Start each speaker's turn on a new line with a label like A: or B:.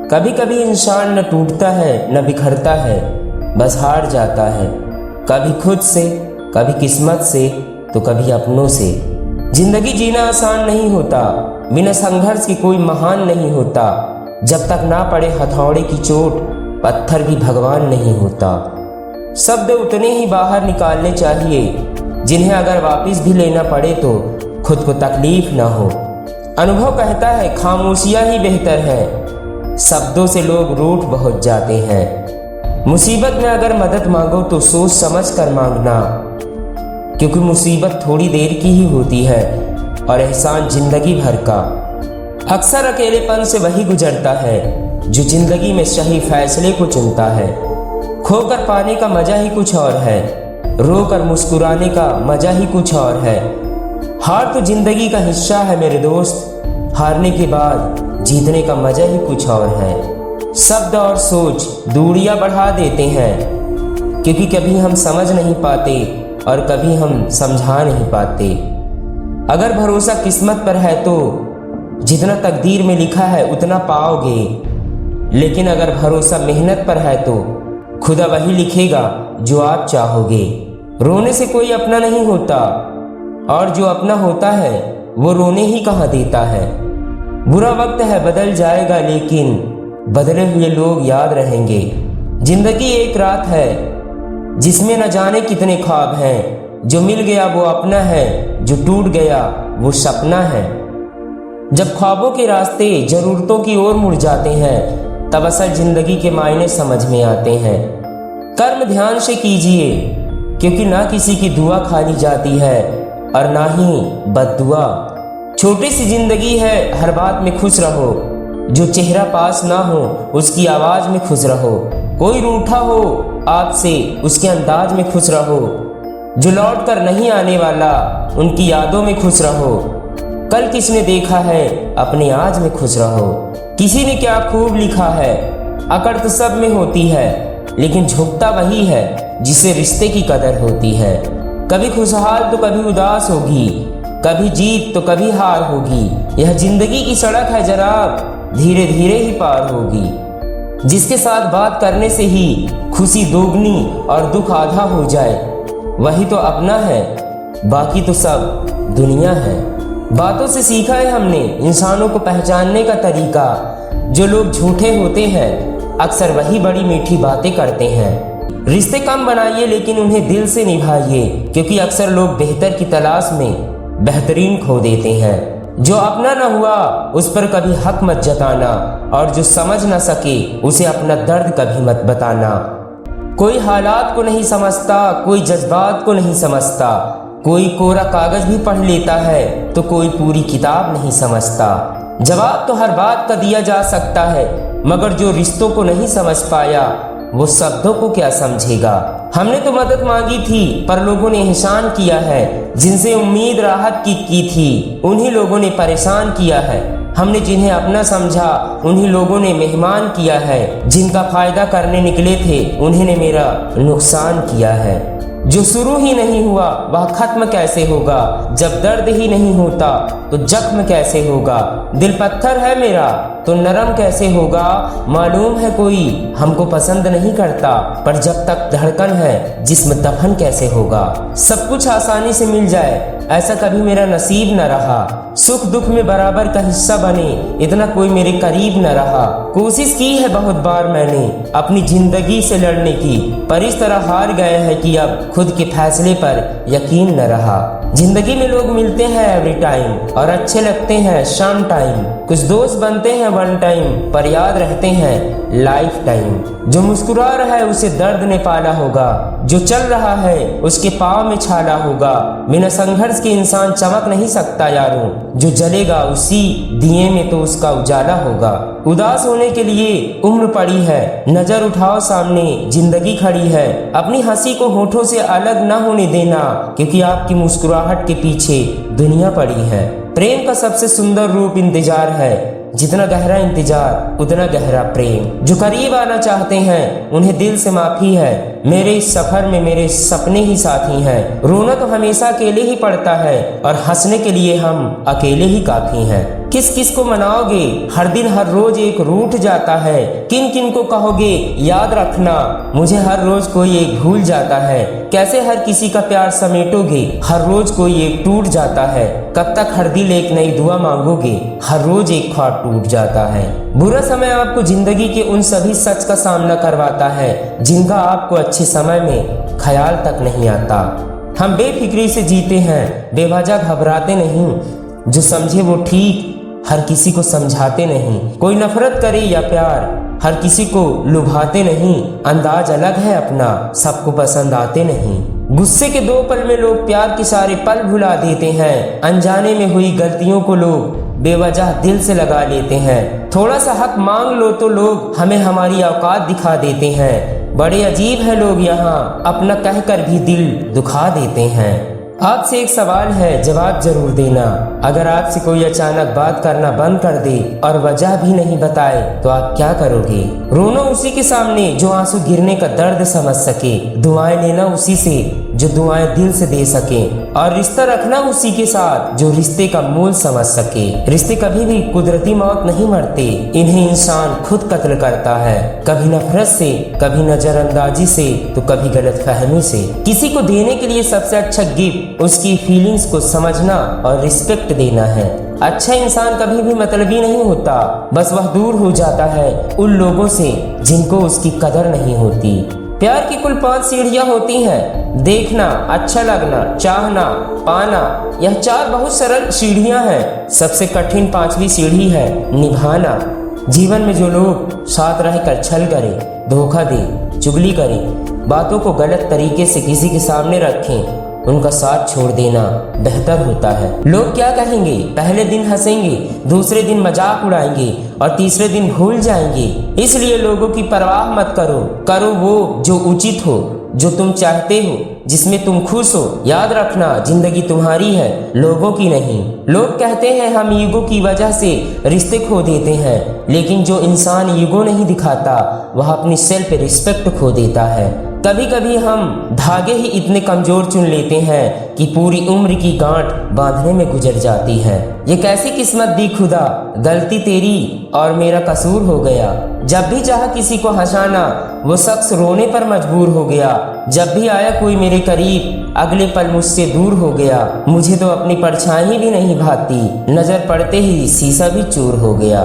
A: कभी कभी इंसान न टूटता है न बिखरता है, बस हार जाता है। कभी खुद से, कभी किस्मत से, तो कभी अपनों से। जिंदगी जीना आसान नहीं होता, बिना संघर्ष के कोई महान नहीं होता। जब तक ना पड़े हथौड़े की चोट, पत्थर भी भगवान नहीं होता। शब्द उतने ही बाहर निकालने चाहिए जिन्हें अगर वापस भी लेना पड़े तो खुद को तकलीफ ना हो। अनुभव कहता है खामोशियां ही बेहतर है, शब्दों से लोग रूठ बहुत जाते हैं। मुसीबत में अगर मदद मांगो तो सोच समझ कर मांगना, क्योंकि मुसीबत थोड़ी देर की ही होती है और एहसान जिंदगी भर का। अक्सर अकेलेपन से वही गुजरता है जो जिंदगी में सही फैसले को चुनता है। खोकर पाने का मजा ही कुछ और है, रोकर मुस्कुराने का मजा ही कुछ और है। हार तो जिंदगी का हिस्सा है मेरे दोस्त, हारने के बाद जीतने का मजा ही कुछ और है। शब्द और सोच दूरियां बढ़ा देते हैं, क्योंकि कभी हम समझ नहीं पाते और कभी हम समझा नहीं पाते। अगर भरोसा किस्मत पर है तो जितना तकदीर में लिखा है उतना पाओगे, लेकिन अगर भरोसा मेहनत पर है तो खुदा वही लिखेगा जो आप चाहोगे। रोने से कोई अपना नहीं होता, और जो अपना होता है वो रोने ही कहाँ देता है। बुरा वक्त है बदल जाएगा, लेकिन बदले हुए लोग याद रहेंगे। जिंदगी एक रात है जिसमें न जाने कितने ख्वाब हैं। जो मिल गया वो अपना है, जो टूट गया वो सपना है। जब ख्वाबों के रास्ते जरूरतों की ओर मुड़ जाते हैं, तब असल जिंदगी के मायने समझ में आते हैं। कर्म ध्यान से कीजिए, क्योंकि ना किसी की दुआ खाली जाती है और ना ही बद्दुआ। छोटी सी जिंदगी है, हर बात में खुश रहो। जो चेहरा पास ना हो उसकी आवाज में खुश रहो। कोई रूठा हो आपसे उसके अंदाज में खुश रहो। जो लौट कर नहीं आने वाला उनकी यादों में खुश रहो। कल किसने देखा है अपने आज में खुश रहो। किसी ने क्या खूब लिखा है, अकड़ तो सब में होती है, लेकिन झुकता वही है जिसे रिश्ते की कदर होती है। कभी खुशहाल तो कभी उदास होगी, कभी जीत तो कभी हार होगी। यह जिंदगी की सड़क है जनाब, धीरे धीरे ही पार होगी। जिसके साथ बात करने से ही खुशी दोगुनी और दुख आधा हो जाए, वही तो अपना है, बाकी तो सब दुनिया है। बातों से सीखा है हमने इंसानों को पहचानने का तरीका। जो लोग झूठे होते हैं अक्सर वही बड़ी मीठी बातें करते हैं। रिश्ते कम बनाइए लेकिन उन्हें दिल से निभाइए, क्योंकि अक्सर लोग बेहतर की तलाश में बेहतरीन खो देते हैं। जो अपना न हुआ उस पर कभी हक मत जताना, और जो समझ न सके उसे अपना दर्द कभी मत बताना। कोई हालात को नहीं समझता, कोई जज्बात को नहीं समझता। कोई कोरा कागज भी पढ़ लेता है तो कोई पूरी किताब नहीं समझता। जवाब तो हर बात का दिया जा सकता है, मगर जो रिश्तों को नहीं समझ पाया वो शब्दों को क्या समझेगा। हमने तो मदद मांगी थी पर लोगों ने एहसान किया है। जिनसे उम्मीद राहत की थी उन्हीं लोगों ने परेशान किया है। हमने जिन्हें अपना समझा उन्हीं लोगों ने मेहमान किया है। जिनका फायदा करने निकले थे उन्हीं ने मेरा नुकसान किया है। जो शुरू ही नहीं हुआ वह खत्म कैसे होगा। जब दर्द ही नहीं होता तो जख्म कैसे होगा। दिल पत्थर है मेरा तो नरम कैसे होगा। मालूम है कोई हमको पसंद नहीं करता, पर जब तक धड़कन है जिस्म दफन कैसे होगा। सब कुछ आसानी से मिल जाए ऐसा कभी मेरा नसीब न रहा। सुख दुख में बराबर का हिस्सा बने इतना कोई मेरे करीब न रहा। कोशिश की है बहुत बार मैंने अपनी जिंदगी से लड़ने की, पर इस तरह हार गए हैं कि अब खुद के फैसले पर यकीन न रहा। जिंदगी में लोग मिलते हैं एवरी टाइम और अच्छे लगते हैं शाम टाइम। कुछ दोस्त बनते हैं वन टाइम पर याद रहते हैं लाइफ टाइम। जो मुस्कुरा रहा है उसे दर्द ने पाला होगा, जो चल रहा है उसके पाँव में छाला होगा। बिना संघर्ष के इंसान चमक नहीं सकता यारों, जो जलेगा उसी दिए में तो उसका उजाला होगा। उदास होने के लिए उम्र पड़ी है, नजर उठाओ सामने जिंदगी खड़ी है। अपनी हंसी को होठों से अलग न होने देना, क्योंकि आपकी मुस्कुराहट के पीछे दुनिया पड़ी है। प्रेम का सबसे सुंदर रूप इंतजार है, जितना गहरा इंतजार उतना गहरा प्रेम। जो करीब आना चाहते हैं उन्हें दिल से माफी है, मेरे इस सफर में मेरे सपने ही साथी हैं। रोना तो हमेशा अकेले ही पड़ता है और हंसने के लिए हम अकेले ही काफी हैं। किस किस को मनाओगे, हर दिन हर रोज एक रूठ जाता है, किन किन को कहोगे याद रखना, मुझे हर रोज कोई एक भूल जाता है, कैसे हर किसी का प्यार समेटोगे, हर रोज कोई एक टूट जाता है, कब तक हर दिल एक नई दुआ मांगोगे, हर रोज एक ख्वाब टूट जाता है। बुरा समय आपको जिंदगी के उन सभी सच का सामना करवाता है जिनका आपको अच्छे समय में ख्याल तक नहीं आता। हम बेफिक्री से जीते हैं, बेवजह घबराते नहीं, जो समझे वो ठीक, हर किसी को समझाते नहीं, कोई नफरत करे या प्यार, हर किसी को लुभाते नहीं, अंदाज अलग है अपना, सबको पसंद आते नहीं। गुस्से के 2 पल में लोग प्यार के सारे पल भुला देते हैं, अनजाने में हुई गलतियों को लोग बेवजह दिल से लगा लेते हैं, थोड़ा सा हक मांग लो तो लोग हमें हमारी औकात दिखा देते हैं, बड़े अजीब है लोग यहाँ, अपना कहकर भी दिल दुखा देते हैं। आपसे एक सवाल है, जवाब जरूर देना। अगर आपसे कोई अचानक बात करना बंद कर दे और वजह भी नहीं बताए तो आप क्या करोगे? रोना उसी के सामने जो आंसू गिरने का दर्द समझ सके, दुआएं लेना उसी से जो दुआएं दिल से दे सके, और रिश्ता रखना उसी के साथ जो रिश्ते का मूल समझ सके। रिश्ते कभी भी कुदरती मौत नहीं मरते, इन्हें इंसान खुद कत्ल करता है, कभी नफरत से, कभी नजरअंदाजी से, तो कभी गलतफहमी से। किसी को देने के लिए सबसे अच्छा गिफ्ट उसकी फीलिंग्स को समझना और रिस्पेक्ट देना है। अच्छा इंसान कभी भी मतलबी नहीं होता, बस वह दूर हो जाता है उन लोगों से जिनको उसकी कदर नहीं होती। प्यार की कुल 5 सीढ़ियां होती हैं, देखना, अच्छा लगना, चाहना, पाना। यह 4 बहुत सरल सीढ़ियां हैं। सबसे कठिन 5वीं सीढ़ी है निभाना। जीवन में जो लोग साथ रहकर छल करे, धोखा दे, चुगली करे, बातों को गलत तरीके से किसी के सामने रखें, उनका साथ छोड़ देना बेहतर होता है। लोग क्या कहेंगे? पहले दिन हंसेंगे, दूसरे दिन मजाक उड़ाएंगे और तीसरे दिन भूल जाएंगे। इसलिए लोगों की परवाह मत करो, करो वो जो उचित हो, जो तुम चाहते हो, जिसमें तुम खुश हो। याद रखना, जिंदगी तुम्हारी है, लोगों की नहीं। लोग कहते हैं हम ईगो की वजह से रिश्ते खो देते हैं, लेकिन जो इंसान ईगो नहीं दिखाता वह अपनी सेल्फ रिस्पेक्ट खो देता है। कभी कभी हम धागे ही इतने कमजोर चुन लेते हैं कि पूरी उम्र की गांठ बांधने में गुजर जाती है। ये कैसी किस्मत दी खुदा, गलती तेरी और मेरा कसूर हो गया। जब भी चाहा किसी को हंसाना, वो शख्स रोने पर मजबूर हो गया। जब भी आया कोई मेरे करीब, अगले पल मुझसे दूर हो गया। मुझे तो अपनी परछाई भी नहीं भाती, नजर पड़ते ही शीशा भी चूर हो गया।